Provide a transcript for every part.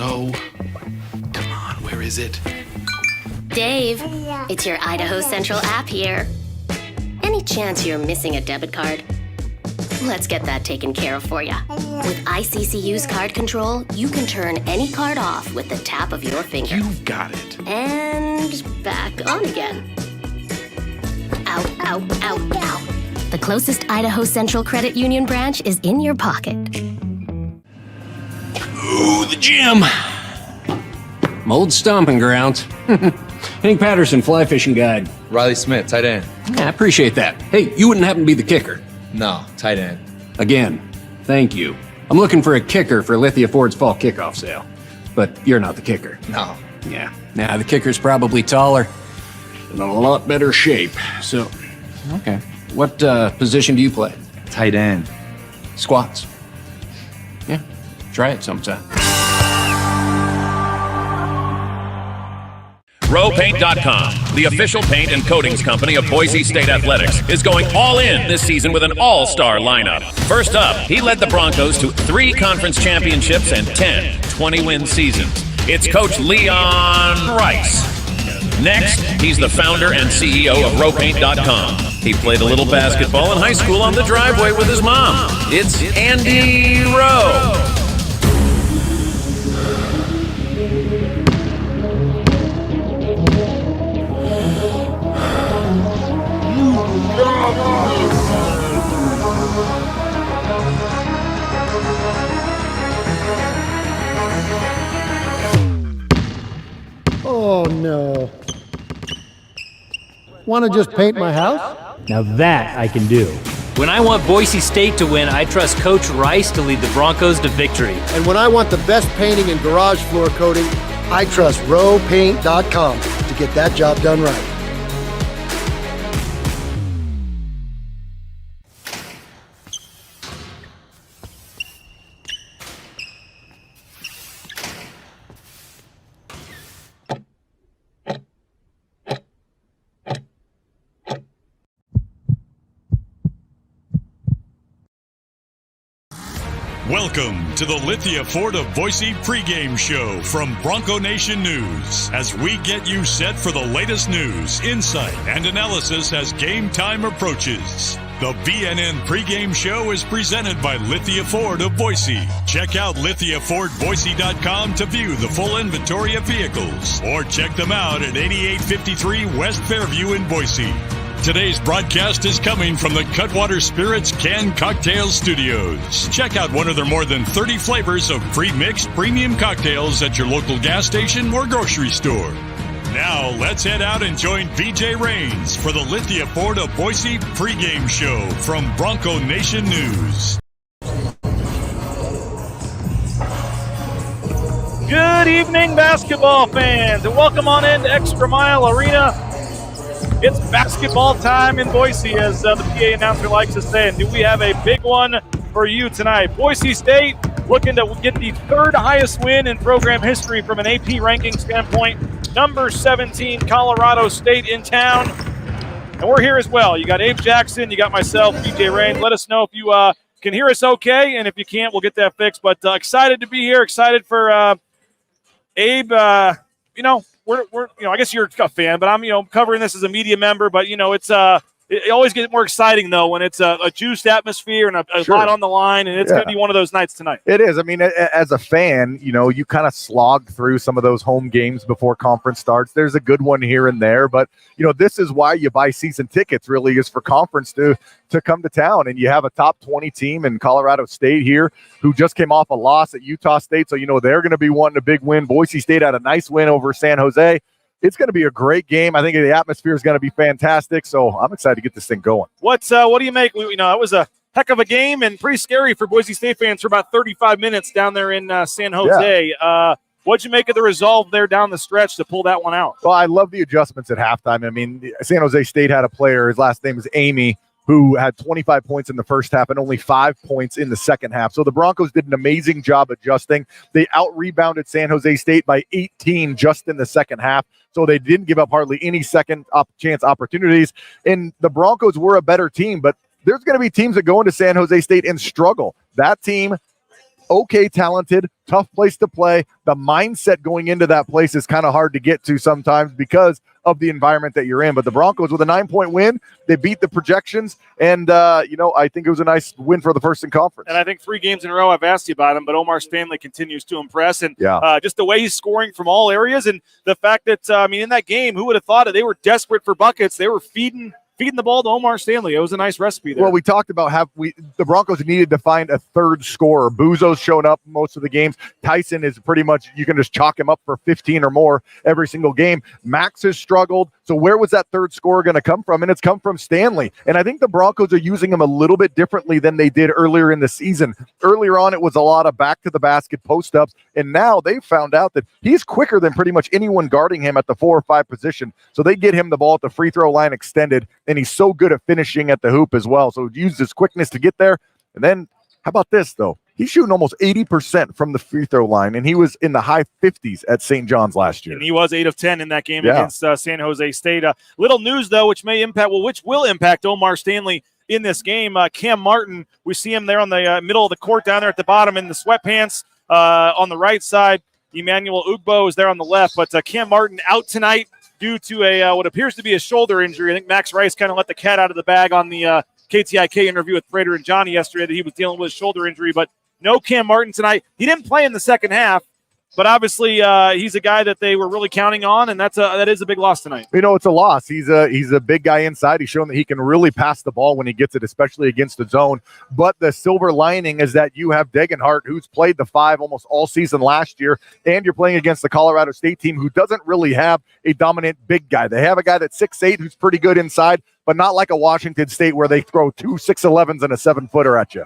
So, come on, where is it? Dave, it's your Idaho Central app here. Any chance you're missing a debit card? Let's get that taken care of for you. With ICCU's card control, you can turn any card off with the tap of your finger. You've got it. And back on again. Out, out, out, out. The closest Idaho Central Credit Union branch is in your pocket. Ooh, the gym. Old stomping grounds. Hank Patterson, Fly Fishing Guide. Riley Smith, tight end. Yeah, I appreciate that. Hey, you wouldn't happen to be the kicker? No, tight end. Again, thank you. I'm looking for a kicker for Lithia Ford's fall kickoff sale. But you're not the kicker. No. Yeah. Nah, the kicker's probably taller and in a lot better shape. So, okay. What position do you play? Tight end. Squats. Yeah, try it sometime. RowPaint.com, the official paint and coatings company of Boise State Athletics, is going all in this season with an all-star lineup. First up, he led the Broncos to 3 conference championships and 10 20-win seasons. It's Coach Leon Rice. Next, he's the founder and CEO of RowPaint.com. He played a little basketball in high school on the driveway with his mom. It's Andy Rowe. Oh, no. Want to just paint my house? Now that I can do. When I want Boise State to win, I trust Coach Rice to lead the Broncos to victory. And when I want the best painting and garage floor coating, I trust rowpaint.com to get that job done right. Welcome to the Lithia Ford of Boise pregame show from Bronco Nation News, as we get you set for the latest news, insight, and analysis as game time approaches. The BNN pregame show is presented by Lithia Ford of Boise. Check out lithiafordboise.com to view the full inventory of vehicles, or check them out at 8853 West Fairview in Boise. Today's broadcast is coming from the Cutwater Spirits Canned Cocktails Studios. Check out one of their more than 30 flavors of pre-mixed premium cocktails at your local gas station or grocery store. Now, let's head out and join VJ Rains for the Lithia Ford of Boise pregame show from Bronco Nation News. Good evening, basketball fans, and welcome on into ExtraMile Arena. It's basketball time in Boise, as the PA announcer likes to say. And do we have a big one for you tonight? Boise State looking to get the 3rd highest win in program history from an AP ranking standpoint. Number 17, Colorado State in town. And we're here as well. You got Abe Jackson, you got myself, BJ Rains. Let us know if you can hear us okay, and if you can't, we'll get that fixed. But excited to be here, excited for Abe. We're I guess you're a fan, but I'm covering this as a media member. But it's it always gets more exciting though when it's a juiced atmosphere and a lot on the line, and it's going to be one of those nights tonight. It is. I mean, as a fan, you kind of slog through some of those home games before conference starts. There's a good one here and there, but this is why you buy season tickets. Really, is for conference to come to town, and you have a top 20 team in Colorado State here who just came off a loss at Utah State, so they're going to be wanting a big win. Boise State had a nice win over San Jose. It's going to be a great game. I think the atmosphere is going to be fantastic, so I'm excited to get this thing going. What do you make? It was a heck of a game and pretty scary for Boise State fans for about 35 minutes down there in San Jose. Yeah. What'd you make of the resolve there down the stretch to pull that one out? Well, I love the adjustments at halftime. I mean, San Jose State had a player, his last name is Amy, who had 25 points in the first half and only 5 points in the second half. So the Broncos did an amazing job adjusting. They out-rebounded San Jose State by 18 just in the second half. So they didn't give up hardly any second chance opportunities. And the Broncos were a better team, but there's going to be teams that go into San Jose State and struggle. That team okay talented, tough place to play. The mindset going into that place is kind of hard to get to sometimes because of the environment that you're in. But the Broncos with a 9-point win, they beat the projections. And, I think it was a nice win for the first in conference. And I think 3 games in a row I've asked you about him, but Omar Stanley continues to impress. And just the way he's scoring from all areas and the fact that, in that game, who would have thought it? They were desperate for buckets. They were feeding the ball to Omar Stanley. It was a nice recipe there. Well, we talked about the Broncos needed to find a third scorer. Buzo's shown up most of the games. Tyson is pretty much, you can just chalk him up for 15 or more every single game. Max has struggled. So where was that third scorer going to come from? And it's come from Stanley. And I think the Broncos are using him a little bit differently than they did earlier in the season. Earlier on, it was a lot of back to the basket post-ups. And now they've found out that he's quicker than pretty much anyone guarding him at the 4 or 5 position. So they get him the ball at the free throw line extended. And he's so good at finishing at the hoop as well. So use his quickness to get there. And then how about this, though? He's shooting almost 80% from the free throw line, and he was in the high 50s at St. John's last year. And he was 8 of 10 in that game against San Jose State. Little news, though, which will impact Omar Stanley in this game. Cam Martin, we see him there on the middle of the court down there at the bottom in the sweatpants on the right side. Emmanuel Ugbo is there on the left, but Cam Martin out tonight due to what appears to be a shoulder injury. I think Max Rice kind of let the cat out of the bag on the KTIK interview with Prater and Johnny yesterday that he was dealing with a shoulder injury, but no Cam Martin tonight. He didn't play in the second half, but obviously he's a guy that they were really counting on, and that is a big loss tonight. It's a loss. He's a big guy inside. He's shown that he can really pass the ball when he gets it, especially against the zone. But the silver lining is that you have Degenhart, who's played the 5 almost all season last year, and you're playing against the Colorado State team who doesn't really have a dominant big guy. They have a guy that's 6'8", who's pretty good inside, but not like a Washington State where they throw 2 6'11s and a 7-footer at you.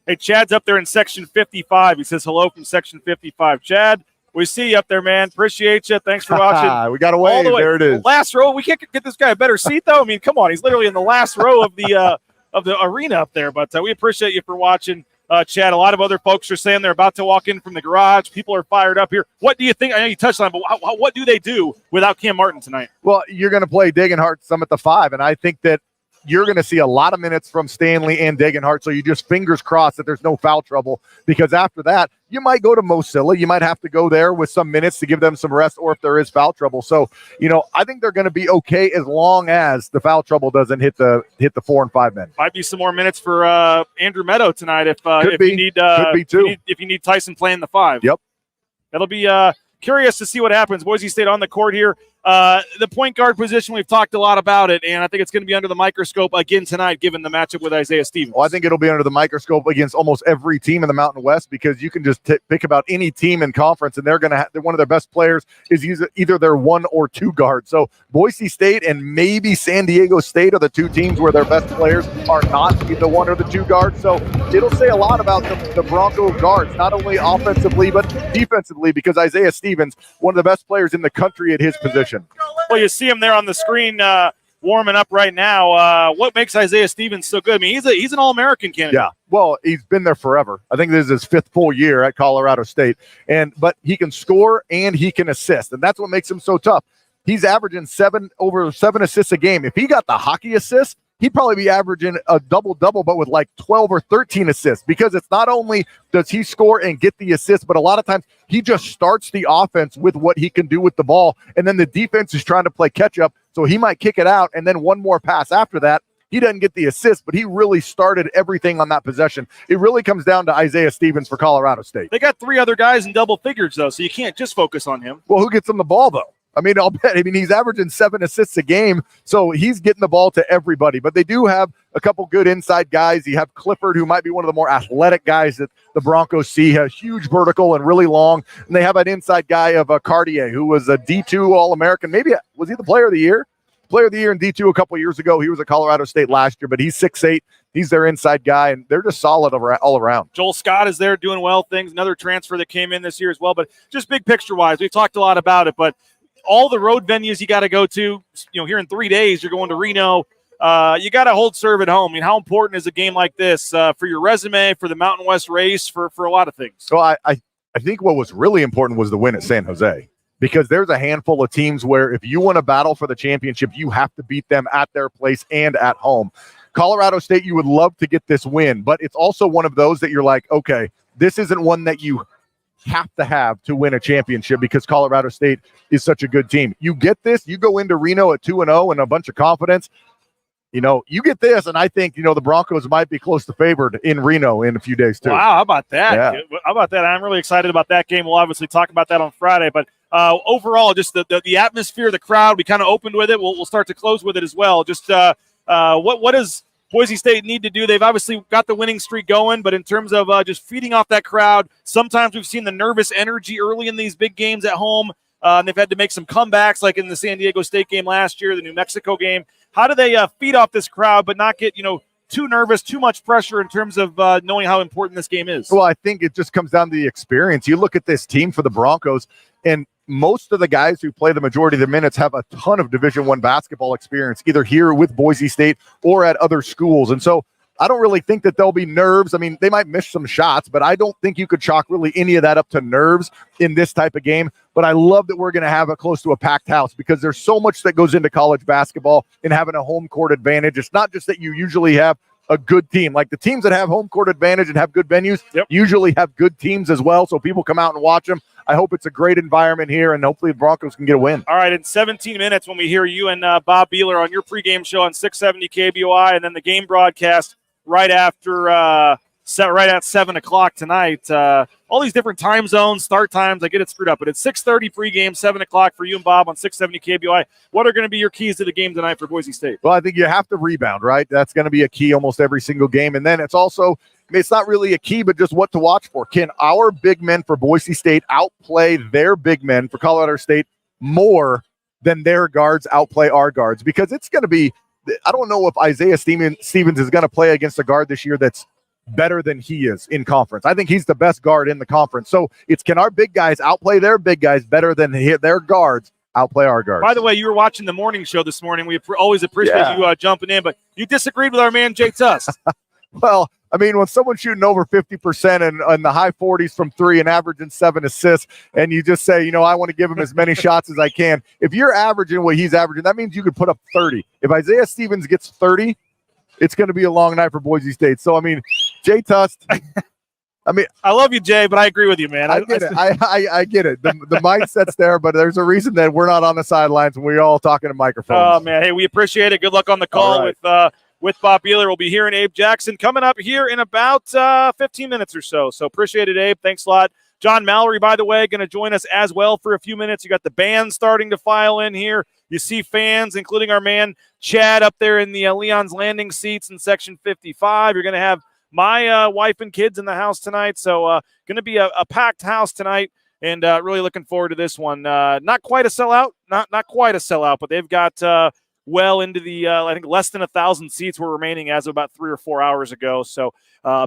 Hey, Chad's up there in Section 55. He says hello from Section 55. Chad, we see you up there, man. Appreciate you. Thanks for watching. We got away. There it is. Last row. We can't get this guy a better seat, though. I mean, come on. He's literally in the last row of the arena up there. But we appreciate you for watching, Chad. A lot of other folks are saying they're about to walk in from the garage. People are fired up here. What do you think? I know you touched on it, but what do they do without Cam Martin tonight? Well, you're going to play Degenhart some at the 5, and I think that you're going to see a lot of minutes from Stanley and Degenhart, so you just fingers crossed that there's no foul trouble, because after that, you might go to Mosilla. You might have to go there with some minutes to give them some rest, or if there is foul trouble. So, I think they're going to be okay as long as the foul trouble doesn't hit the 4 and 5 men. Might be some more minutes for Andrew Meadow tonight if you need Tyson playing the 5. Yep. That'll be curious to see what happens. Boise State on the court here. The point guard position, we've talked a lot about it, and I think it's going to be under the microscope again tonight, given the matchup with Isaiah Stevens. Well, I think it'll be under the microscope against almost every team in the Mountain West, because you can just pick about any team in conference, and they're going to one of their best players is either their 1 or 2 guard. So Boise State and maybe San Diego State are the 2 teams where their best players are not the 1 or the 2 guards. So it'll say a lot about the Bronco guards, not only offensively but defensively, because Isaiah Stevens, one of the best players in the country at his position. Well, you see him there on the screen warming up right now. What makes Isaiah Stevens so good? I mean, he's an All-American candidate. Yeah, well, he's been there forever. I think this is his 5th full year at Colorado State. But he can score and he can assist, and that's what makes him so tough. He's averaging over 7 assists a game. If he got the hockey assist, he'd probably be averaging a double-double, but with like 12 or 13 assists, because it's not only does he score and get the assist, but a lot of times he just starts the offense with what he can do with the ball, and then the defense is trying to play catch-up, so he might kick it out, and then one more pass after that. He doesn't get the assist, but he really started everything on that possession. It really comes down to Isaiah Stevens for Colorado State. They got 3 other guys in double figures, though, so you can't just focus on him. Well, who gets him the ball, though? I'll bet. He's averaging 7 assists a game, so he's getting the ball to everybody. But they do have a couple good inside guys. You have Clifford, who might be one of the more athletic guys that the Broncos see, a huge vertical and really long. And they have an inside guy of Cartier, who was a D2 All-American. Was he the player of the year? Player of the year in D2 a couple years ago. He was at Colorado State last year, but he's 6'8". He's their inside guy, and they're just solid all around. Joel Scott is there doing well things. Another transfer that came in this year as well. But just big picture-wise, we've talked a lot about it, but all the road venues you got to go to, here in 3 days, you're going to Reno. You got to hold serve at home. I mean, how important is a game like this for your resume, for the Mountain West race, for a lot of things? So I think what was really important was the win at San Jose, because there's a handful of teams where if you want to battle for the championship, you have to beat them at their place and at home. Colorado State, you would love to get this win, but it's also one of those that you're like, okay, this isn't one that you have to win a championship because Colorado State is such a good team. You get this, you go into Reno at 2-0 and a bunch of confidence. You get this, and I think, the Broncos might be close to favored in Reno in a few days, too. Wow, how about that? Yeah. How about that? I'm really excited about that game. We'll obviously talk about that on Friday, but overall, just the atmosphere, the crowd, we kind of opened with it. We'll start to close with it as well. Just what does Boise State need to do? They've obviously got the winning streak going, but in terms of just feeding off that crowd, sometimes we've seen the nervous energy early in these big games at home, and they've had to make some comebacks like in the San Diego State game last year, the New Mexico game. How do they feed off this crowd but not get, too nervous, too much pressure in terms of knowing how important this game is? Well, I think it just comes down to the experience. You look at this team for the Broncos, and most of the guys who play the majority of the minutes have a ton of Division I basketball experience, either here with Boise State or at other schools. And so I don't really think that there'll be nerves. I mean, they might miss some shots, but I don't think you could chalk really any of that up to nerves in this type of game. But I love that we're going to have it close to a packed house because there's so much that goes into college basketball and having a home court advantage. It's not just that you usually have a good team. Like the teams that have home court advantage and have good venues usually have good teams as well, so people come out and watch them. I hope it's a great environment here, and hopefully the Broncos can get a win. All right, in 17 minutes when we hear you and Bob Beeler on your pregame show on 670 KBOI, and then the game broadcast right after right at 7 o'clock tonight. All these different time zones, start times, I get it screwed up, but it's 6:30 pregame, 7 o'clock for you and Bob on 670 KBOI. What are going to be your keys to the game tonight for Boise State? Well, I think you have to rebound, right? That's going to be a key almost every single game. And then it's also, it's not really a key, but just what to watch for. Can our big men for Boise State outplay their big men for Colorado State more than their guards outplay our guards? Because it's going to be, I don't know if Isaiah Stevens is going to play against a guard this year that's better than he is in conference. I think he's the best guard in the conference. So it's, can our big guys outplay their big guys better than their guards outplay our guards? By the way, you were watching the morning show this morning. We always appreciate you jumping in, but you disagreed with our man Jay Tuss. Well, I mean, when someone's shooting over 50% and the high 40s from three and averaging 7 assists, and you just say, I want to give him as many shots as I can. If you're averaging what he's averaging, that means you could put up 30. If Isaiah Stevens gets 30, it's going to be a long night for Boise State. So, I mean, Jay Tuss, I love you, Jay, but I agree with you, man. I get it. I get it. The mindset's there, but there's a reason that we're not on the sidelines and we're all talking to microphones. Oh, man. Hey, we appreciate it. Good luck on the call with Bob Beeler. We'll be hearing Abe Jackson coming up here in about 15 minutes or so. So appreciate it, Abe. Thanks a lot. John Mallory, by the way, going to join us as well for a few minutes. You got the band starting to file in here. You see fans, including our man Chad up there in the Leon's Landing seats in section 55. You're going to have my wife and kids in the house tonight. So going to be a packed house tonight, and really looking forward to this one. Not quite a sellout, not quite a sellout, but they've got well into the, I think, less than 1,000 seats were remaining as of about 3 or 4 hours ago. So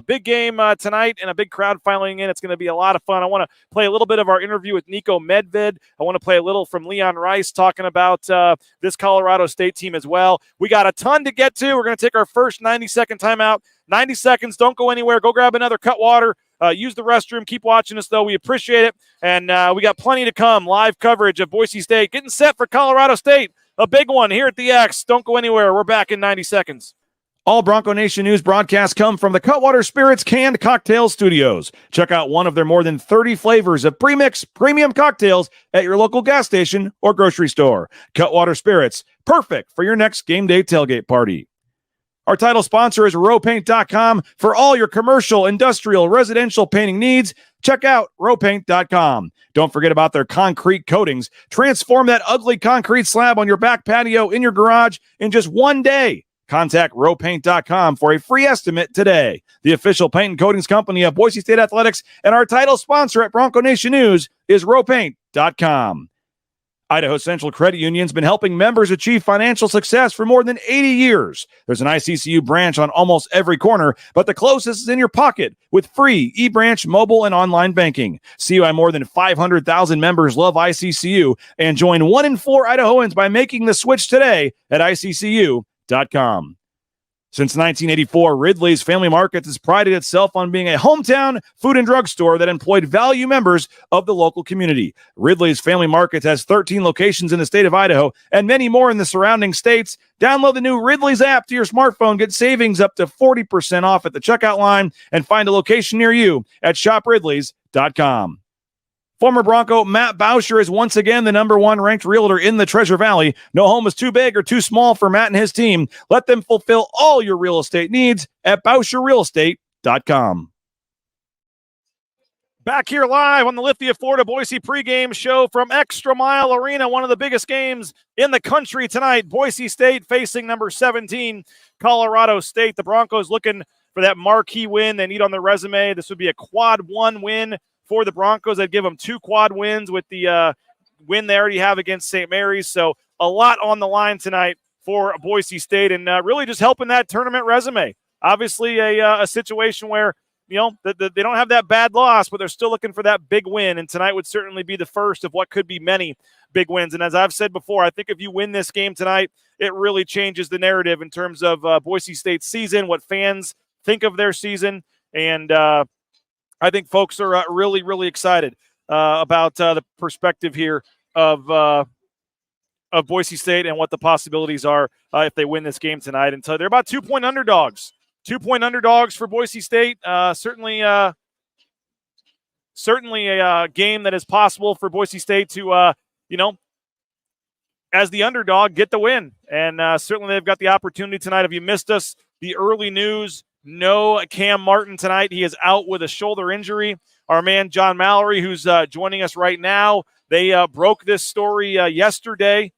big game tonight and a big crowd filing in. It's going to be a lot of fun. I want to play a little bit of our interview with Nico Medved. I want to play a little from Leon Rice talking about this Colorado State team as well. We got a ton to get to. We're going to take our first 90-second timeout. 90 seconds. Don't go anywhere. Go grab another Cutwater. Use the restroom. Keep watching us, though. We appreciate it. And we got plenty to come. Live coverage of Boise State. Getting set for Colorado State. A big one here at the X. Don't go anywhere. We're back in 90 seconds. All Bronco Nation news broadcasts come from the Cutwater Spirits Canned Cocktail Studios. Check out one of their more than 30 flavors of premix premium cocktails at your local gas station or grocery store. Cutwater Spirits, perfect for your next game day tailgate party. Our title sponsor is rowpaint.com. For all your commercial, industrial, residential painting needs, check out rowpaint.com. Don't forget about their concrete coatings. Transform that ugly concrete slab on your back patio in your garage in just one day. Contact rowpaint.com for a free estimate today. The official paint and coatings company of Boise State Athletics, and our title sponsor at Bronco Nation News is rowpaint.com. Idaho Central Credit Union's been helping members achieve financial success for more than 80 years. There's an ICCU branch on almost every corner, but the closest is in your pocket with free eBranch mobile and online banking. See why more than 500,000 members love ICCU, and join 1 in 4 Idahoans by making the switch today at ICCU.com. Since 1984, Ridley's Family Markets has prided itself on being a hometown food and drug store that employed value members of the local community. Ridley's Family Markets has 13 locations in the state of Idaho and many more in the surrounding states. Download the new Ridley's app to your smartphone, get savings up to 40% off at the checkout line, and find a location near you at shopridleys.com. Former Bronco Matt Bauscher is once again the number one ranked realtor in the Treasure Valley. No home is too big or too small for Matt and his team. Let them fulfill all your real estate needs at BauscherRealEstate.com. Back here live on the Lithia Florida Boise pregame show from ExtraMile Arena, one of the biggest games in the country tonight. Boise State facing number 17, Colorado State. The Broncos looking for that marquee win they need on their resume. This would be a quad one win for the Broncos. I'd give them 2 quad wins with the win they already have against St. Mary's. So a lot on the line tonight for Boise State, and really just helping that tournament resume. Obviously a situation where, they don't have that bad loss, but they're still looking for that big win, and tonight would certainly be the first of what could be many big wins. And as I've said before, I think if you win this game tonight, it really changes the narrative in terms of Boise State's season, what fans think of their season, and I think folks are really, really excited about the perspective here of Boise State and what the possibilities are if they win this game tonight. And so they're about 2-point underdogs. 2-point underdogs for Boise State. Certainly a game that is possible for Boise State to, as the underdog, get the win. And certainly they've got the opportunity tonight. If you missed us, the early news, no Cam Martin tonight. He is out with a shoulder injury. Our man John Mallory, who's joining us right now, they broke this story yesterday.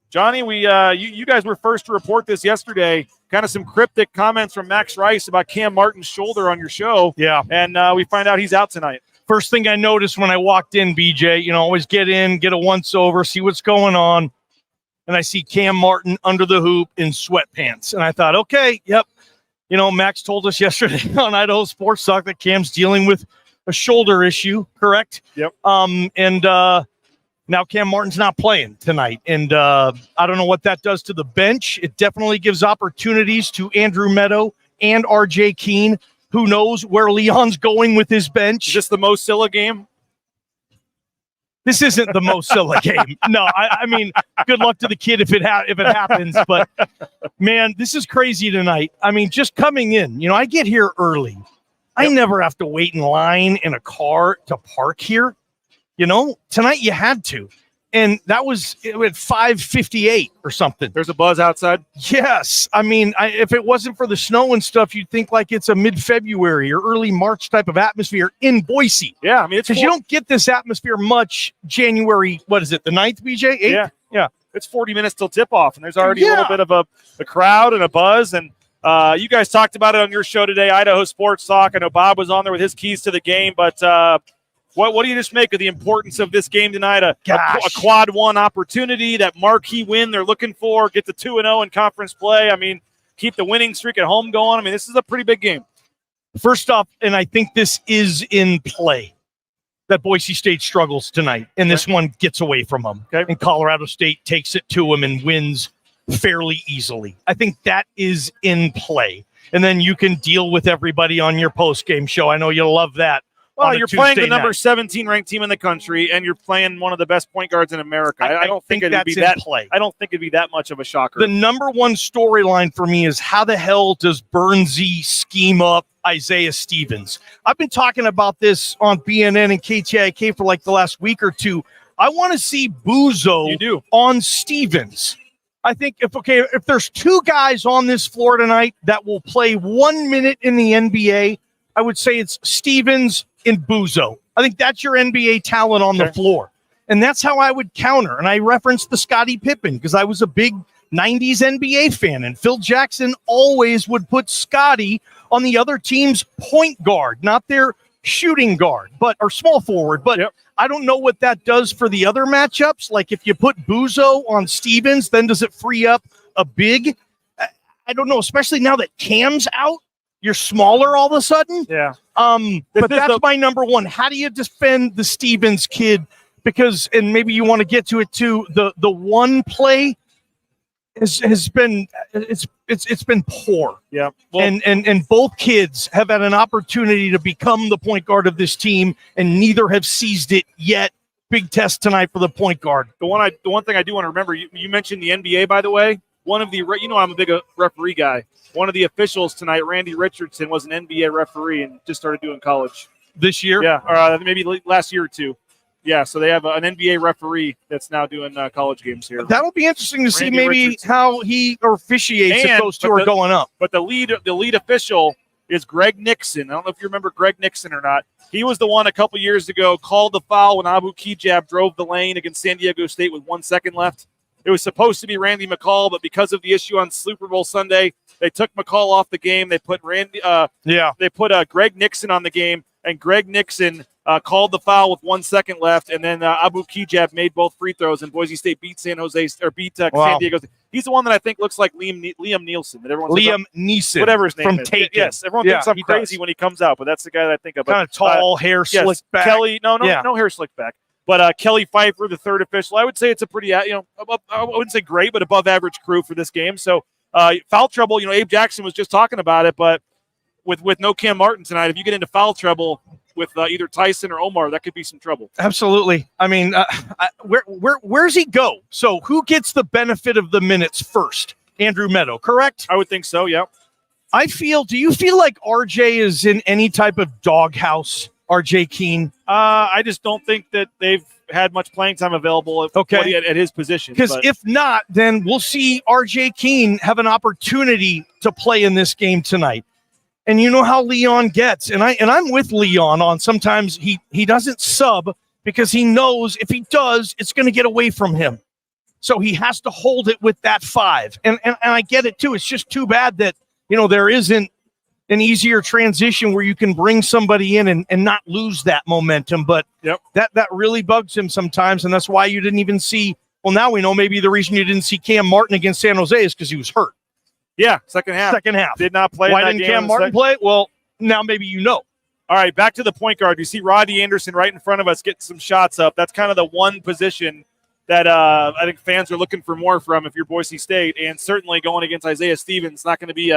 Johnny, you guys were first to report this yesterday. Kind of some cryptic comments from Max Rice about Cam Martin's shoulder on your show. Yeah. And we find out he's out tonight. First thing I noticed when I walked in, BJ, always get in, get a once-over, see what's going on. And I see Cam Martin under the hoop in sweatpants. And I thought, okay, yep. Max told us yesterday on Idaho Sports Talk that Cam's dealing with a shoulder issue, correct? Yep. Now Cam Martin's not playing tonight. And I don't know what that does to the bench. It definitely gives opportunities to Andrew Meadow and RJ Keene. Who knows where Leon's going with his bench? Is this the Mo Silla game? This isn't the Mo Silla game. No, I mean, good luck to the kid if it happens. But, man, this is crazy tonight. I mean, just coming in, I get here early. I never have to wait in line in a car to park here. Tonight you had to. And that was at 5:58 or something. There's a buzz outside? Yes. I mean, if it wasn't for the snow and stuff, you'd think like it's a mid-February or early March type of atmosphere in Boise. Yeah, I mean, it's because you don't get this atmosphere much January, what is it, the 9th, BJ? 8th? Yeah. It's 40 minutes till tip-off, and there's already a little bit of a crowd and a buzz. And you guys talked about it on your show today, Idaho Sports Talk. I know Bob was on there with his keys to the game, but what do you just make of the importance of this game tonight? A quad one opportunity, that marquee win they're looking for, get to 2-0 in conference play. I mean, keep the winning streak at home going. I mean, this is a pretty big game. First off, and I think this is in play, that Boise State struggles tonight, and this one gets away from them. Okay. And Colorado State takes it to them and wins fairly easily. I think that is in play. And then you can deal with everybody on your post-game show. I know you'll love that. Well, you're playing the number 17 ranked team in the country, and you're playing one of the best point guards in America. I don't think it'd be that play. I don't think it'd be that much of a shocker. The number one storyline for me is how the hell does Burnsy scheme up Isaiah Stevens? I've been talking about this on BNN and KTIK for like the last week or two. I want to see Buzo on Stevens. I think if there's 2 guys on this floor tonight that will play 1 minute in the NBA, I would say it's Stevens and Buzo. I think that's your NBA talent on the floor. And that's how I would counter. And I referenced the Scottie Pippen because I was a big 90s NBA fan. And Phil Jackson always would put Scottie on the other team's point guard, not their shooting guard, or small forward. But I don't know what that does for the other matchups. Like if you put Buzo on Stevens, then does it free up a big? I don't know, especially now that Cam's out. You're smaller all of a sudden. Yeah. But that's my number one. How do you defend the Stevens kid? Because, and maybe you want to get to it too, the one play has been it's been poor. Yeah. Well, And both kids have had an opportunity to become the point guard of this team, and neither have seized it yet. Big test tonight for the point guard. The one thing I do want to remember, you mentioned the NBA, by the way. One of the, I'm a big referee guy. One of the officials tonight, Randy Richardson, was an NBA referee and just started doing college This year? Yeah, or maybe last year or two. Yeah, so they have an NBA referee that's now doing college games here. That'll be interesting to see Randy maybe Richardson. how he officiates if those two are going up. But the lead official is Greg Nixon. I don't know if you remember Greg Nixon or not. He was the one a couple years ago called the foul when Abu Kijab drove the lane against San Diego State with 1 second left. It was supposed to be Randy McCall, but because of the issue on Super Bowl Sunday, they took McCall off the game. They put They put Greg Nixon on the game, and Greg Nixon called the foul with 1 second left, and then Abu Kijab made both free throws, and Boise State beat San Diego State. He's the one that I think looks like Liam Nielsen. That everyone's Liam Neeson, whatever his name from is. Taken. Yes, everyone thinks I'm crazy does. when he comes out, but that's the guy that I think of. Kind of tall, hair slicked back. Kelly, no hair slicked back. But Kelly Pfeiffer, the third official, I would say it's a pretty, I wouldn't say great, but above average crew for this game. So foul trouble, Abe Jackson was just talking about it, but with no Cam Martin tonight, if you get into foul trouble with either Tyson or Omar, that could be some trouble. Absolutely. I mean, where's he go? So who gets the benefit of the minutes first? Andrew Meadow, correct? I would think so, yeah. Do you feel like RJ is in any type of doghouse, RJ Keene? I just don't think that they've had much playing time available at his position. Because if not, then we'll see RJ Keene have an opportunity to play in this game tonight. And you know how Leon gets. And I'm with Leon on sometimes he doesn't sub because he knows if he does, it's going to get away from him. So he has to hold it with that 5. And I get it too. It's just too bad that, there isn't an easier transition where you can bring somebody in and not lose that momentum. But that really bugs him sometimes. And that's why you didn't even see, well, now we know maybe the reason you didn't see Cam Martin against San Jose is because he was hurt. Yeah, second half. Did not play. Why didn't Cam Martin play? Well, now maybe you know. All right, back to the point guard. You see Rodney Anderson right in front of us getting some shots up. That's kind of the one position that I think fans are looking for more from if you're Boise State. And certainly going against Isaiah Stevens, not going to be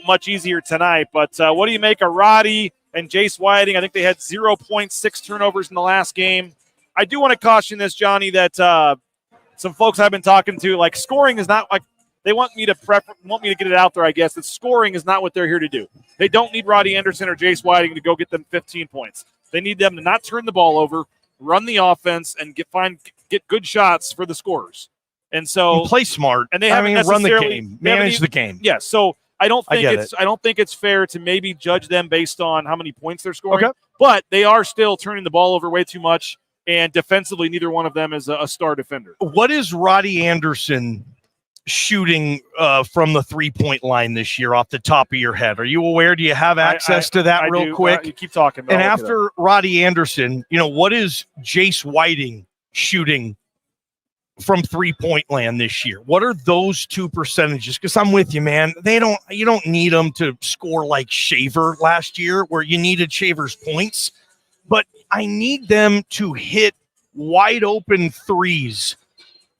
much easier tonight. But what do you make of Roddy and Jace Whiting? I think they had 0.6 turnovers in the last game. I do want to caution this, Johnny, that some folks I've been talking to, like scoring is not like they want me to get it out there, I guess, that scoring is not what they're here to do. They don't need Roddy Anderson or Jace Whiting to go get them 15 points. They need them to not turn the ball over, run the offense, and get good shots for the scorers. And so and play smart. And they haven't run the game, manage the game. Yeah, so I don't think it's fair to maybe judge them based on how many points they're scoring. Okay. But they are still turning the ball over way too much, and defensively, neither one of them is a star defender. What is Roddy Anderson shooting from the 3-point line this year off the top of your head? Are you aware? Do you have access to that real quick? You keep talking. And after Roddy Anderson, what is Jace Whiting shooting from 3-point land this year? What are those two percentages? Because I'm with you, man. You don't need them to score like Shaver last year where you needed Shaver's points, but I need them to hit wide open threes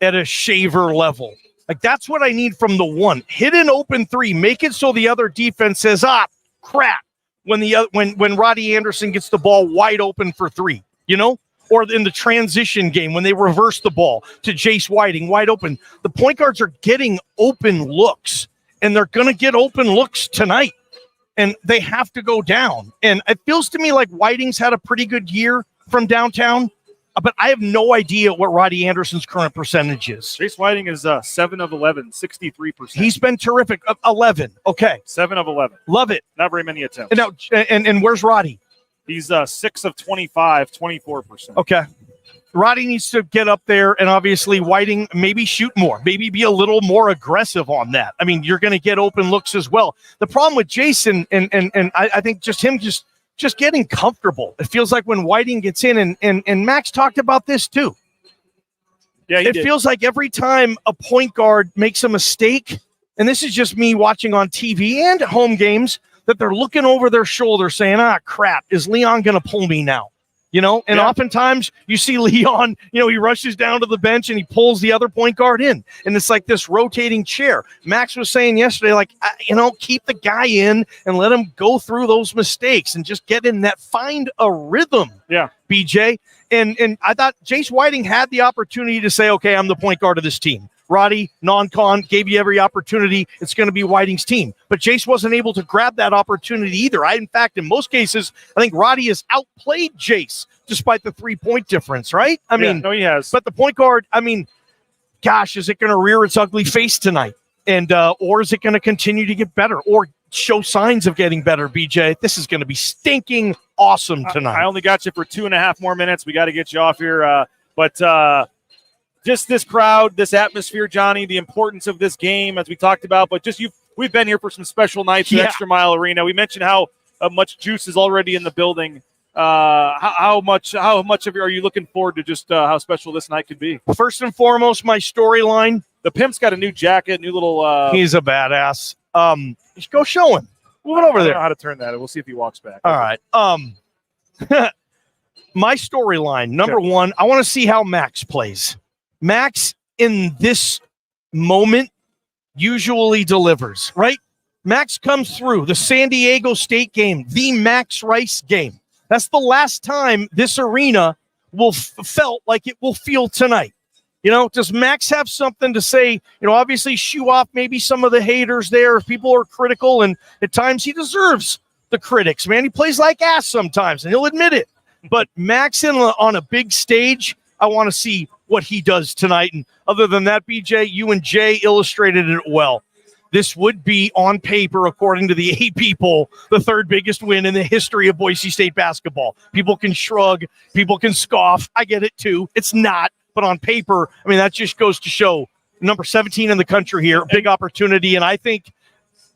at a Shaver level. Like, that's what I need from the one. Hit an open 3. Make it so the other defense says, crap, when Roddy Anderson gets the ball wide open for 3, Or in the transition game when they reverse the ball to Jace Whiting, wide open. The point guards are getting open looks, and they're going to get open looks tonight. And they have to go down. And it feels to me like Whiting's had a pretty good year from downtown. But I have no idea what Roddy Anderson's current percentage is. Jace Whiting is 7 of 11, 63%. He's been terrific. 11. Okay. 7 of 11. Love it. Not very many attempts. And now, and where's Roddy? He's 6 of 25, 24%. Okay. Roddy needs to get up there, and obviously Whiting maybe shoot more, maybe be a little more aggressive on that. I mean, you're going to get open looks as well. The problem with Jason, and I think just him just getting comfortable. It feels like when Whiting gets in, and Max talked about this too. Yeah, it feels like every time a point guard makes a mistake, and this is just me watching on TV and home games, that they're looking over their shoulder saying, crap, is Leon going to pull me now? And oftentimes you see Leon, he rushes down to the bench and he pulls the other point guard in. And it's like this rotating chair. Max was saying yesterday, keep the guy in and let him go through those mistakes and just get in that, find a rhythm. Yeah. BJ. And I thought Jace Whiting had the opportunity to say, okay, I'm the point guard of this team. Roddy, non-con, gave you every opportunity. It's going to be Whiting's team. But Jace wasn't able to grab that opportunity either. In fact, in most cases, I think Roddy has outplayed Jace despite the 3-point difference, right? He has. But the point guard, gosh, is it going to rear its ugly face tonight? And or is it going to continue to get better or show signs of getting better, BJ? This is going to be stinking awesome tonight. I only got you for 2.5 more minutes. We got to get you off here. But just this crowd, this atmosphere, Johnny, the importance of this game, as we talked about. But we've been here for some special nights at ExtraMile Arena. We mentioned how much juice is already in the building. How much of you are you looking forward to just how special this night could be? First and foremost, my storyline. The Pimp's got a new jacket, new little. He's a badass. Go show him. Move it over there. I don't know how to turn that. We'll see if he walks back. All right. My storyline, number one, I want to see how Max plays. Max, in this moment, usually delivers, right? Max comes through the San Diego State game, the Max Rice game. That's the last time this arena will felt like it will feel tonight. Does Max have something to say? Obviously shoo off maybe some of the haters there if people are critical, and at times he deserves the critics, man. He plays like ass sometimes, and he'll admit it. But Max on a big stage, I want to see what he does tonight. And other than that, BJ, you and Jay illustrated it well. This would be, on paper, according to the 8 people, the 3rd biggest win in the history of Boise State basketball. People can shrug. People can scoff. I get it, too. It's not. But on paper, that just goes to show number 17 in the country here, big opportunity. And I think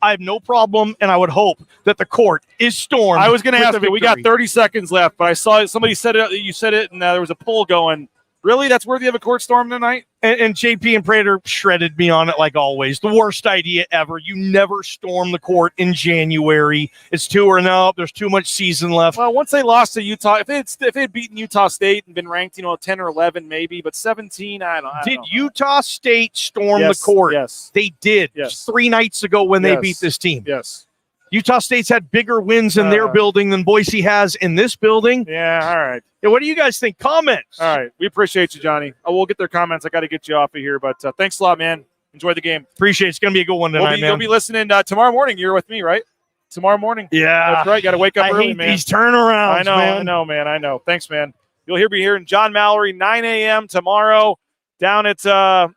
I have no problem, and I would hope that the court is stormed. I was going to ask you, we got 30 seconds left, but I saw somebody said it. You said it, and there was a poll going. Really? That's worthy of a court storm tonight? And JP and Prater shredded me on it like always. The worst idea ever. You never storm the court in January. It's there's too much season left. Well, once they lost to Utah, if they had beaten Utah State and been ranked, 10 or 11 maybe, but 17, I don't know. Did Utah State storm the court? Yes. They did. Yes. 3 nights ago when they beat this team. Yes. Utah State's had bigger wins in their building than Boise has in this building. Yeah, all right. Yeah, what do you guys think? Comments. All right. We appreciate you, Johnny. We'll get their comments. I got to get you off of here, but thanks a lot, man. Enjoy the game. Appreciate it. It's going to be a good one tonight, man. You'll be listening tomorrow morning. You're with me, right? Tomorrow morning. Yeah. That's right. You got to wake up early, hate man. these turnarounds, I know, man. I know. Thanks, man. You'll be hearing John Mallory, 9 a.m. tomorrow down at the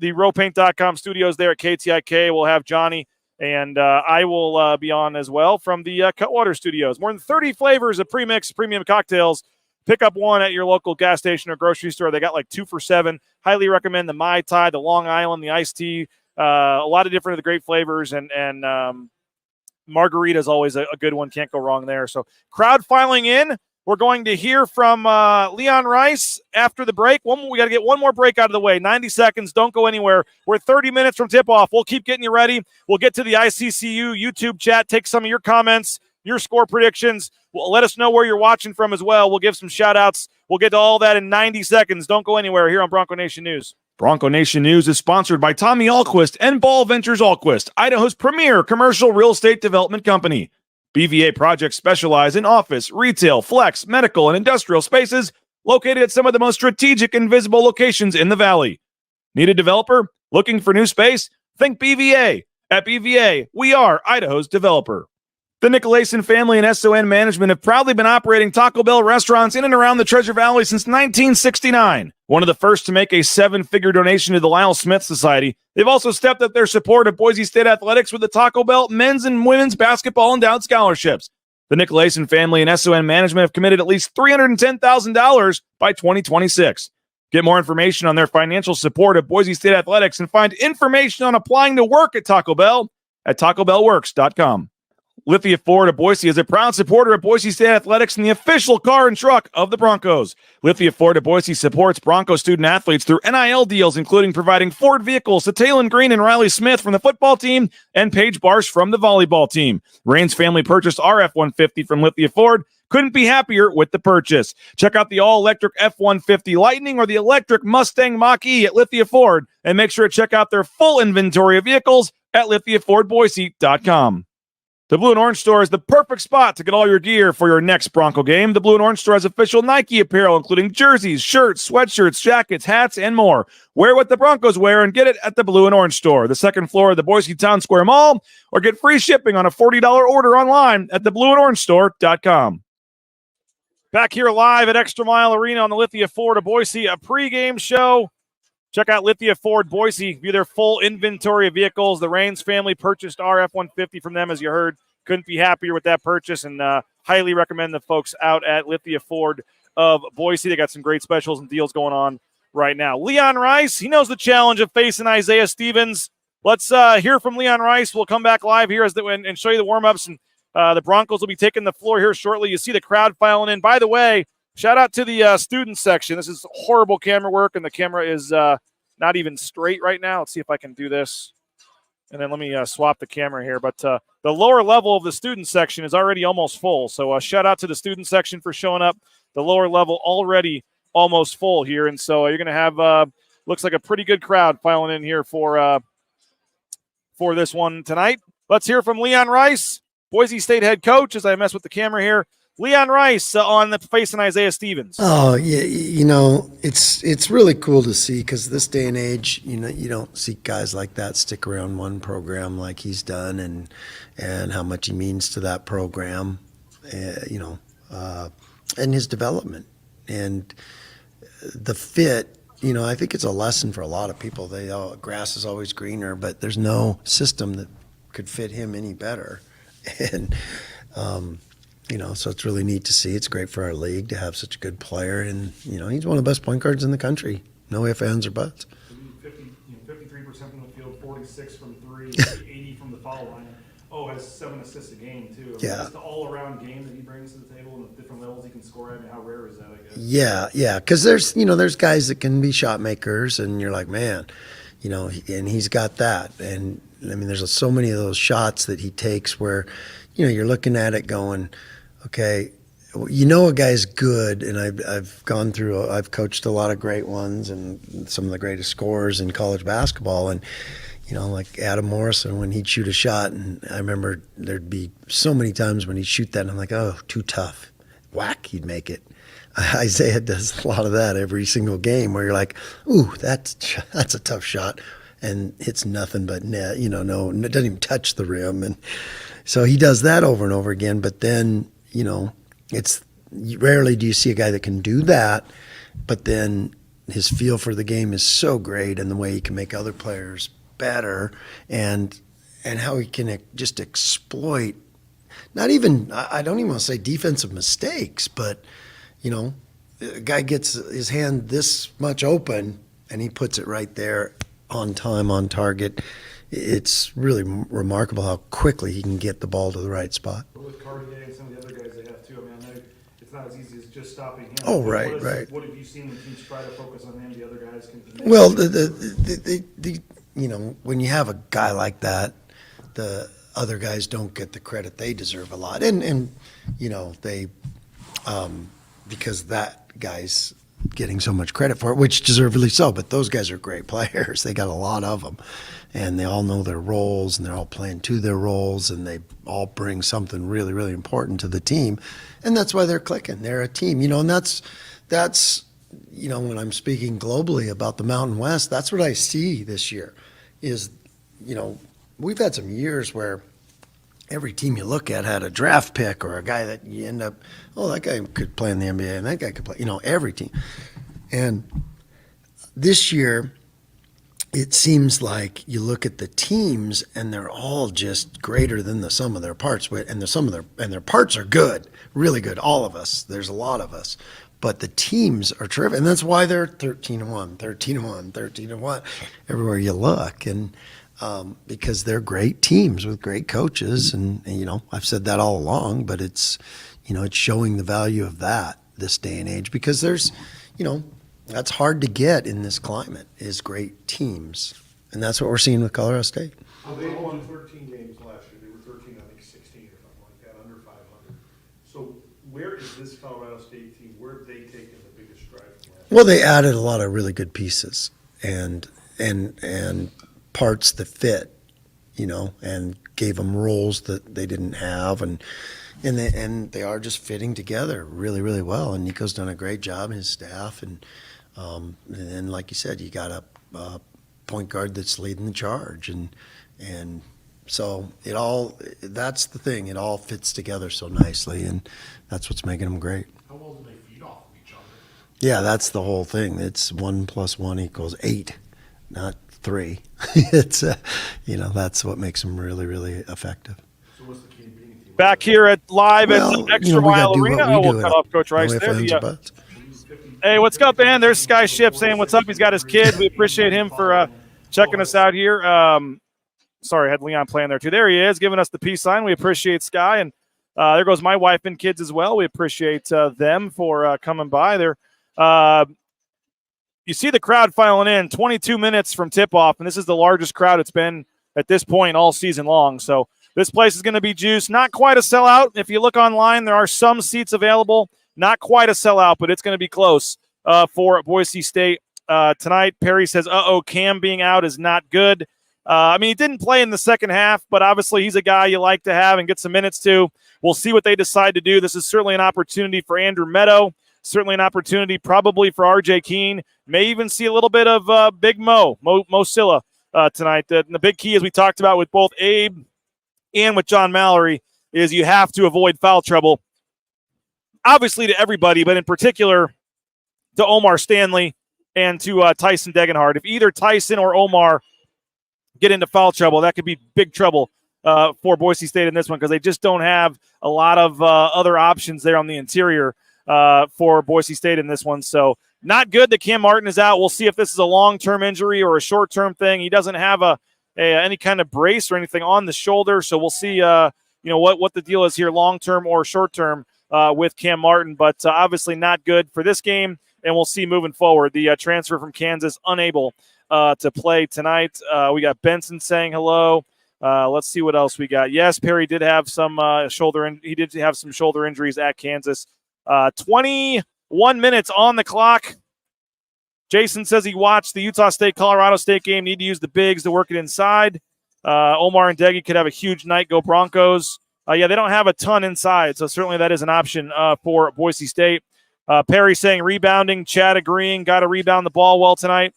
rowpaint.com studios there at KTIK. We'll have Johnny. And I will be on as well from the Cutwater Studios. More than 30 flavors of premix premium cocktails. Pick up one at your local gas station or grocery store. They got like 2 for $7. Highly recommend the Mai Tai, the Long Island, the iced tea. A lot of different of the great flavors. And margarita is always a good one. Can't go wrong there. So crowd filing in. We're going to hear from Leon Rice after the break. We got to get one more break out of the way. 90 seconds. Don't go anywhere. We're 30 minutes from tip-off. We'll keep getting you ready. We'll get to the ICCU YouTube chat, take some of your comments, your score predictions. Let us know where you're watching from as well. We'll give some shout-outs. We'll get to all that in 90 seconds. Don't go anywhere here on Bronco Nation News. Bronco Nation News is sponsored by Tommy Alquist and Ball Ventures Alquist, Idaho's premier commercial real estate development company. BVA projects specialize in office, retail, flex, medical, and industrial spaces located at some of the most strategic and visible locations in the valley. Need a developer? Looking for new space? Think BVA. At BVA, we are Idaho's developer. The Nicolason family and SON management have proudly been operating Taco Bell restaurants in and around the Treasure Valley since 1969. One of the first to make a 7-figure donation to the Lyle Smith Society, they've also stepped up their support of Boise State athletics with the Taco Bell men's and women's basketball endowed scholarships. The Nicolason family and SON management have committed at least $310,000 by 2026. Get more information on their financial support of Boise State athletics and find information on applying to work at Taco Bell at TacoBellWorks.com. Lithia Ford of Boise is a proud supporter of Boise State athletics and the official car and truck of the Broncos. Lithia Ford of Boise supports Bronco student athletes through NIL deals, including providing Ford vehicles to Taylon Green and Riley Smith from the football team and Paige Barsh from the volleyball team. Rain's family purchased our F-150 from Lithia Ford. Couldn't be happier with the purchase. Check out the all-electric F-150 Lightning or the electric Mustang Mach-E at Lithia Ford, and make sure to check out their full inventory of vehicles at lithiafordboise.com. The Blue and Orange Store is the perfect spot to get all your gear for your next Bronco game. The Blue and Orange Store has official Nike apparel, including jerseys, shirts, sweatshirts, jackets, hats, and more. Wear what the Broncos wear and get it at the Blue and Orange Store, the second floor of the Boise Town Square Mall, or get free shipping on a $40 order online at theblueandorangestore.com. Back here live at ExtraMile Arena on the Lithia Ford of Boise, a pregame show. Check out Lithia Ford Boise, view their full inventory of vehicles. The Raines family purchased our F-150 from them, as you heard. Couldn't be happier with that purchase, and highly recommend the folks out at Lithia Ford of Boise. They got some great specials and deals going on right now. Leon Rice, he knows the challenge of facing Isaiah Stevens. Let's hear from Leon Rice. We'll come back live here and show you the warm-ups, and the Broncos will be taking the floor here shortly. You see the crowd filing in. By the way, shout out to the student section. This is horrible camera work, and the camera is not even straight right now. Let's see if I can do this. And then let me swap the camera here. But the lower level of the student section is already almost full. So shout out to the student section for showing up. The lower level already almost full here. And so you're going to have, looks like a pretty good crowd filing in here for this one tonight. Let's hear from Leon Rice, Boise State head coach, as I mess with the camera here. Leon Rice on the facing Isaiah Stevens. Oh, yeah, it's really cool to see, because this day and age, you don't see guys like that stick around one program like he's done, and how much he means to that program, and his development and the fit. I think it's a lesson for a lot of people. Grass is always greener, but there's no system that could fit him any better, and so it's really neat to see. It's great for our league to have such a good player, and he's one of the best point guards in the country. No ifs, ands, or buts. 53% from the field, 46 from three, 80 from the foul line. Has 7 assists a game too. Yeah, just the all-around game that he brings to the table and the different levels he can score at. How rare is that? I guess. Yeah, because there's guys that can be shot makers, and you're like, man, and he's got that. And I mean, there's so many of those shots that he takes where, you're looking at it going, okay, a guy's good, and I've coached a lot of great ones and some of the greatest scorers in college basketball, and like Adam Morrison, when he'd shoot a shot, and I remember there'd be so many times when he'd shoot that, and I'm like, oh, too tough. Whack, he'd make it. Isaiah does a lot of that every single game, where you're like, ooh, that's a tough shot, and it's nothing but net. It doesn't even touch the rim, and so he does that over and over again. But then, it's rarely do you see a guy that can do that, but then his feel for the game is so great, and the way he can make other players better, and how he can just exploit, not even, I don't even want to say defensive mistakes, but a guy gets his hand this much open and he puts it right there on time, on target. It's really remarkable how quickly he can get the ball to the right spot. With Cartier and some of the other guys they have too, I know it's not as easy as just stopping him. Oh, right. What have you seen when teams try to focus on him? The other guys can. Well, when you have a guy like that, the other guys don't get the credit they deserve a lot, and they because that guy's getting so much credit for it, which deservedly so. But those guys are great players. They got a lot of them, and they all know their roles, and they're all playing to their roles, and they all bring something really, really important to the team, and that's why they're clicking. They're a team, and that's when I'm speaking globally about the Mountain West, that's what I see this year. Is we've had some years where every team you look at had a draft pick or a guy that you end up, that guy could play in the NBA and that guy could play, every team. And this year, it seems like you look at the teams and they're all just greater than the sum of their parts, and their parts are good, really good. All of us, there's a lot of us, but the teams are terrific, and that's why they're 13-1, 13-1, 13-1 everywhere you look, and because they're great teams with great coaches, and I've said that all along, but it's it's showing the value of that this day and age, because there's that's hard to get in this climate, is great teams, and that's what we're seeing with Colorado State. They won 13 games last year. They were 13, I think 16 or something like that, under 500. So Where is this Colorado State team? Where have they taken the biggest stride from last year? Well, they added a lot of really good pieces and parts that fit, and gave them roles that they didn't have, and they are just fitting together really, really well. And Nico's done a great job, his staff, and then like you said, you got a point guard that's leading the charge, and so that's the thing. It all fits together so nicely, and that's what's making them great. How well do they feed off of each other? Yeah, that's the whole thing. It's 1 + 1 = 8, not 3. It's that's what makes them really, really effective. So what's the key to being a team? Back here at live at the ExtraMile Arena. We'll cut off Coach Rice there. Hey, what's up, man? There's Sky Ship saying what's up. He's got his kids. We appreciate him for checking us out here. Sorry, I had Leon playing there too. There he is, giving us the peace sign. We appreciate Sky. And there goes my wife and kids as well. We appreciate them for coming by there. You see the crowd filing in 22 minutes from tip-off, and this is the largest crowd it's been at this point all season long. So this place is going to be juiced. Not quite a sellout. If you look online, there are some seats available. Not quite a sellout, but it's going to be close for Boise State tonight. Perry says, Cam being out is not good. He didn't play in the second half, but obviously he's a guy you like to have and get some minutes to. We'll see what they decide to do. This is certainly an opportunity for Andrew Meadow, certainly an opportunity probably for R.J. Keene. May even see a little bit of Big Mo Silla tonight. The big key, as we talked about with both Abe and with John Mallory, is you have to avoid foul trouble. Obviously to everybody, but in particular to Omar Stanley and to Tyson Degenhardt. If either Tyson or Omar get into foul trouble, that could be big trouble for Boise State in this one, because they just don't have a lot of other options there on the interior for Boise State in this one. So not good that Cam Martin is out. We'll see if this is a long-term injury or a short-term thing. He doesn't have any kind of brace or anything on the shoulder, so we'll see what the deal is here, long-term or short-term with Cam Martin. But obviously not good for this game, and we'll see moving forward. The transfer from Kansas unable to play tonight. We got Benson saying hello. Let's see what else we got. Yes, Perry did have some he did have some shoulder injuries at Kansas. 21 minutes on the clock. Jason says he watched the Utah State-Colorado State game. Need to use the bigs to work it inside. Omar and Deggy could have a huge night. Go Broncos. They don't have a ton inside, so certainly that is an option for Boise State. Perry saying rebounding. Chad agreeing. Got to rebound the ball well tonight.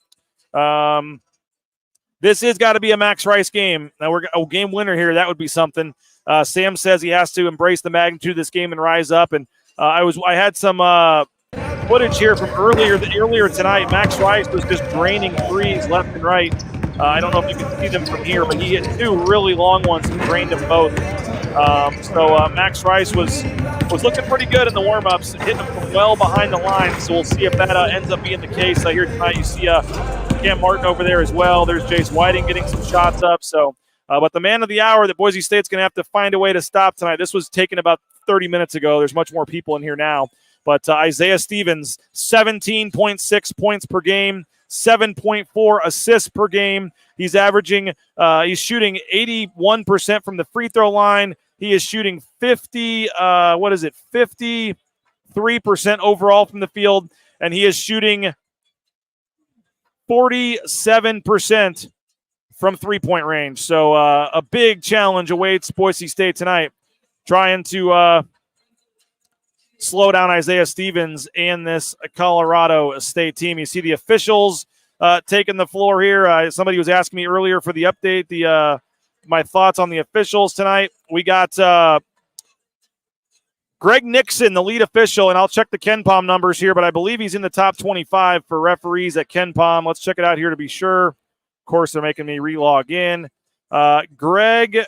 This has got to be a Max Rice game. Now we're a game winner here. That would be something. Sam says he has to embrace the magnitude of this game and rise up. And I had some footage here from earlier tonight. Max Rice was just draining threes left and right. I don't know if you can see them from here, but he hit 2 really long ones and drained them both. So Max Rice was looking pretty good in the warm-ups, hitting them from well behind the line. So we'll see if that ends up being the case. Here tonight you see Cam Martin over there as well. There's Jace Whiting getting some shots up. So, but the man of the hour that Boise State's going to have to find a way to stop tonight. This was taken about 30 minutes ago. There's much more people in here now. But Isaiah Stevens, 17.6 points per game, 7.4 assists per game. He's averaging, he's shooting 81% from the free throw line. He is shooting 53% overall from the field, and he is shooting 47% from three-point range. So a big challenge awaits Boise State tonight, trying to slow down Isaiah Stevens and this Colorado State team. You see the officials taking the floor here. Somebody was asking me earlier for the update, my thoughts on the officials tonight. We got Greg Nixon, the lead official, and I'll check the KenPom numbers here, but I believe he's in the top 25 for referees at KenPom. Let's check it out here to be sure. Of course, they're making me re-log in. Greg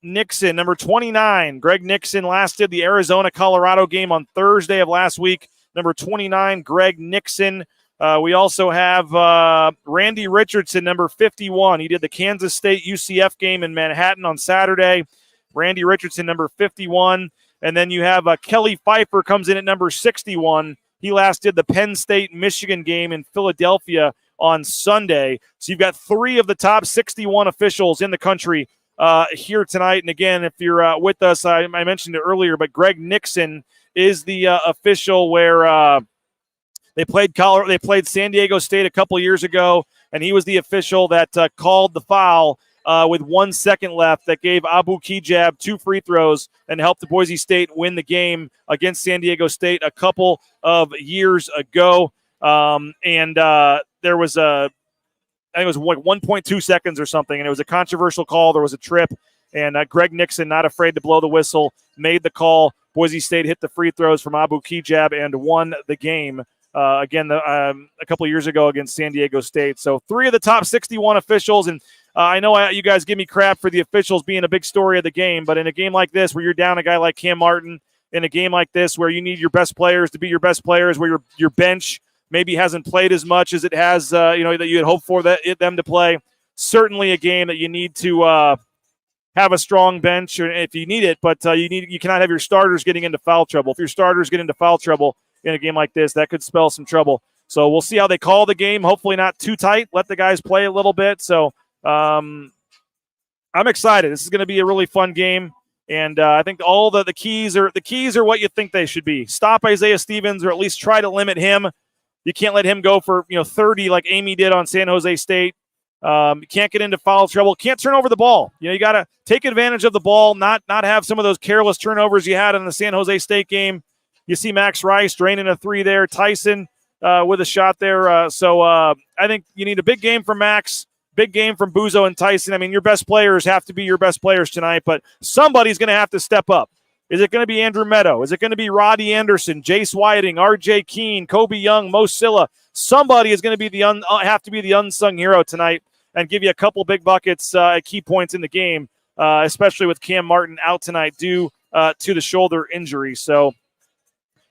Nixon, number 29. Greg Nixon last did the Arizona-Colorado game on Thursday of last week. Number 29, Greg Nixon. We also have Randy Richardson, number 51. He did the Kansas State UCF game in Manhattan on Saturday. Randy Richardson, number 51. And then you have Kelly Pfeiffer comes in at number 61. He last did the Penn State-Michigan game in Philadelphia on Sunday. So you've got 3 of the top 61 officials in the country here tonight. And again, if you're with us, I mentioned it earlier, but Greg Nixon is the official where they played San Diego State a couple years ago, and he was the official that called the foul with 1 second left that gave Abu Kijab 2 free throws and helped Boise State win the game against San Diego State a couple of years ago. There was I think it was like 1.2 seconds or something, and it was a controversial call. There was a trip, and Greg Nixon, not afraid to blow the whistle, made the call. Boise State hit the free throws from Abu Kijab and won the game a couple of years ago against San Diego State. So 3 of the top 61 officials, and I know you guys give me crap for the officials being a big story of the game, but in a game like this where you're down a guy like Cam Martin, in a game like this where you need your best players to be your best players, where your bench maybe hasn't played as much as it has, that you had hoped for them to play. Certainly a game that you need to have a strong bench if you need it, but you cannot have your starters getting into foul trouble. If your starters get into foul trouble in a game like this, that could spell some trouble. So we'll see how they call the game. Hopefully not too tight. Let the guys play a little bit. So I'm excited. This is going to be a really fun game. And I think all the keys are what you think they should be. Stop Isaiah Stevens, or at least try to limit him. You can't let him go for 30 like Amy did on San Jose State. You can't get into foul trouble. Can't turn over the ball. You got to take advantage of the ball, not have some of those careless turnovers you had in the San Jose State game. You see Max Rice draining a 3 there. Tyson with a shot there. So I think you need a big game from Max, big game from Buzo and Tyson. I mean, your best players have to be your best players tonight, but somebody's going to have to step up. Is it going to be Andrew Meadow? Is it going to be Roddy Anderson, Jace Whiting, R.J. Keene, Kobe Young, Mo Silla? Somebody is going to be have to be the unsung hero tonight and give you a couple big buckets at key points in the game, especially with Cam Martin out tonight due to the shoulder injury. So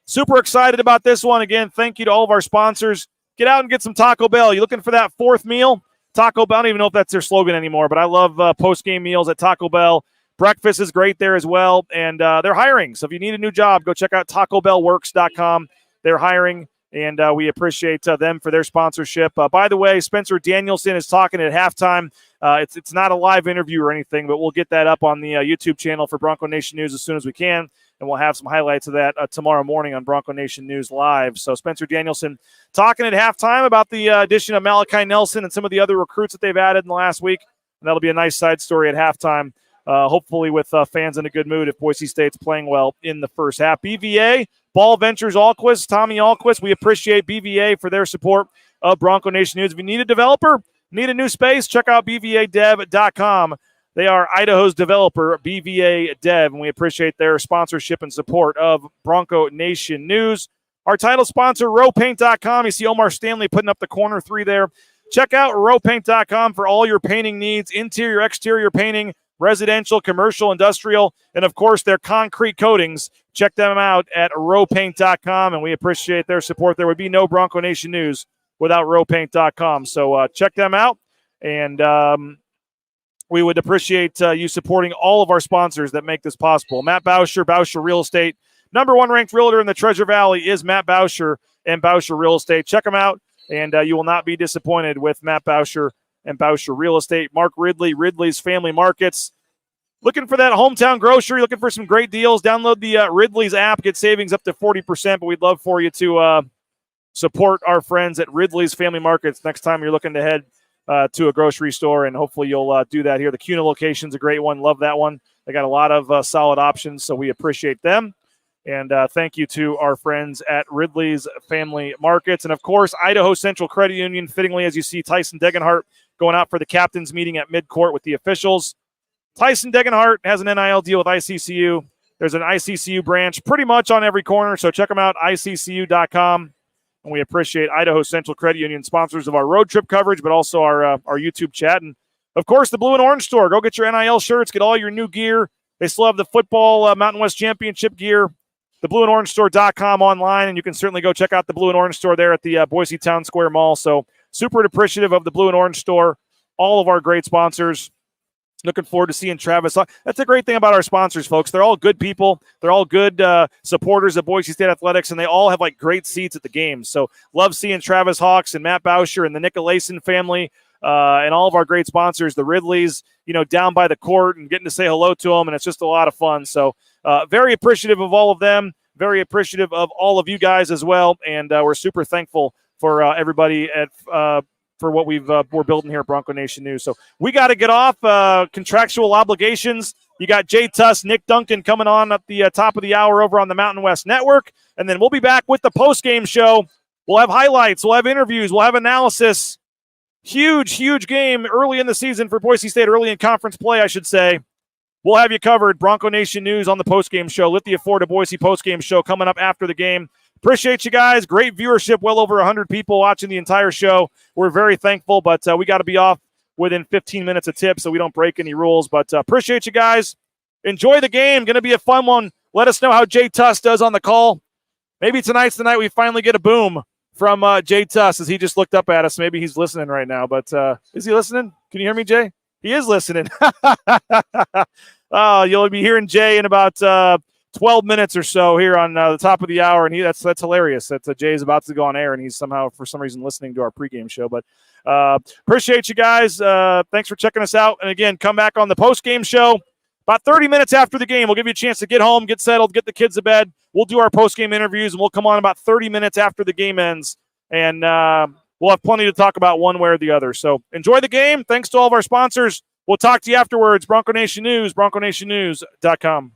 super excited about this one. Again, thank you to all of our sponsors. Get out and get some Taco Bell. You looking for that 4th meal? Taco Bell, I don't even know if that's their slogan anymore, but I love post-game meals at Taco Bell. Breakfast is great there as well, and they're hiring. So if you need a new job, go check out TacoBellWorks.com. They're hiring, and we appreciate them for their sponsorship. By the way, Spencer Danielson is talking at halftime. It's not a live interview or anything, but we'll get that up on the YouTube channel for Bronco Nation News as soon as we can, and we'll have some highlights of that tomorrow morning on Bronco Nation News Live. So Spencer Danielson talking at halftime about the addition of Malachi Nelson and some of the other recruits that they've added in the last week, and that'll be a nice side story at halftime. Hopefully with fans in a good mood if Boise State's playing well in the first half. BVA, Ball Ventures, Alquist, Tommy Alquist, we appreciate BVA for their support of Bronco Nation News. If you need a developer, need a new space, check out bvadev.com. They are Idaho's developer, BVA Dev, and we appreciate their sponsorship and support of Bronco Nation News. Our title sponsor, rowpaint.com. You see Omar Stanley putting up the corner 3 there. Check out rowpaint.com for all your painting needs, interior, exterior painting, residential, commercial, industrial, and, of course, their concrete coatings. Check them out at rowpaint.com, and we appreciate their support. There would be no Bronco Nation News without rowpaint.com. So check them out, and we would appreciate you supporting all of our sponsors that make this possible. Matt Bauscher, Bauscher Real Estate. Number 1 ranked realtor in the Treasure Valley is Matt Bauscher and Bauscher Real Estate. Check them out, and you will not be disappointed with Matt Bauscher and Bauscher Real Estate. Mark Ridley, Ridley's Family Markets. Looking for that hometown grocery, looking for some great deals, download the Ridley's app, get savings up to 40%, but we'd love for you to support our friends at Ridley's Family Markets next time you're looking to head to a grocery store, and hopefully you'll do that here. The CUNA location's a great one. Love that one. They got a lot of solid options, so we appreciate them. And thank you to our friends at Ridley's Family Markets. And, of course, Idaho Central Credit Union, fittingly, as you see Tyson Degenhart going out for the captain's meeting at midcourt with the officials. Tyson Degenhart has an NIL deal with ICCU. There's an ICCU branch pretty much on every corner, so check them out, iccu.com. And we appreciate Idaho Central Credit Union, sponsors of our road trip coverage, but also our YouTube chat. And, of course, the Blue and Orange Store. Go get your NIL shirts, get all your new gear. They still have the football Mountain West Championship gear. The blueandorangestore.com online, and you can certainly go check out the Blue and Orange Store there at the Boise Town Square Mall. So super appreciative of the Blue and Orange Store, all of our great sponsors. Looking forward to seeing Travis. That's a great thing about our sponsors, folks. They're all good people. They're all good supporters of Boise State Athletics, and they all have like great seats at the games. So love seeing Travis Hawks and Matt Bauscher and the Nicolason family and all of our great sponsors, the Ridleys, down by the court and getting to say hello to them, and it's just a lot of fun. So very appreciative of all of them. very appreciative of all of you guys as well, and we're super thankful for everybody for what we're building here at Bronco Nation News. So we got to get off contractual obligations. You got Jay Tuss, Nick Duncan coming on at the top of the hour over on the Mountain West Network, and then we'll be back with the post-game show. We'll have highlights, we'll have interviews, we'll have analysis. Huge game early in the season for Boise State, early in conference play, I should say. We'll have you covered. Bronco Nation News on the postgame show. Lithia Ford to Boise postgame show coming up after the game. Appreciate you guys. Great viewership. Well over 100 people watching the entire show. We're very thankful, but we got to be off within 15 minutes of tip so we don't break any rules. But appreciate you guys. Enjoy the game. Going to be a fun one. Let us know how Jay Tuss does on the call. Maybe tonight's the night we finally get a boom from Jay Tuss as he just looked up at us. Maybe he's listening right now. But is he listening? Can you hear me, Jay? He is listening. You'll be hearing Jay in about 12 minutes or so here on the top of the hour, and that's hilarious. That Jay is about to go on air, and he's somehow, for some reason, listening to our pregame show. But appreciate you guys. Thanks for checking us out. And, again, come back on the postgame show about 30 minutes after the game. We'll give you a chance to get home, get settled, get the kids to bed. We'll do our postgame interviews, and we'll come on about 30 minutes after the game ends, and we'll have plenty to talk about one way or the other. So enjoy the game. Thanks to all of our sponsors. We'll talk to you afterwards. Bronco Nation News, BroncoNationNews.com.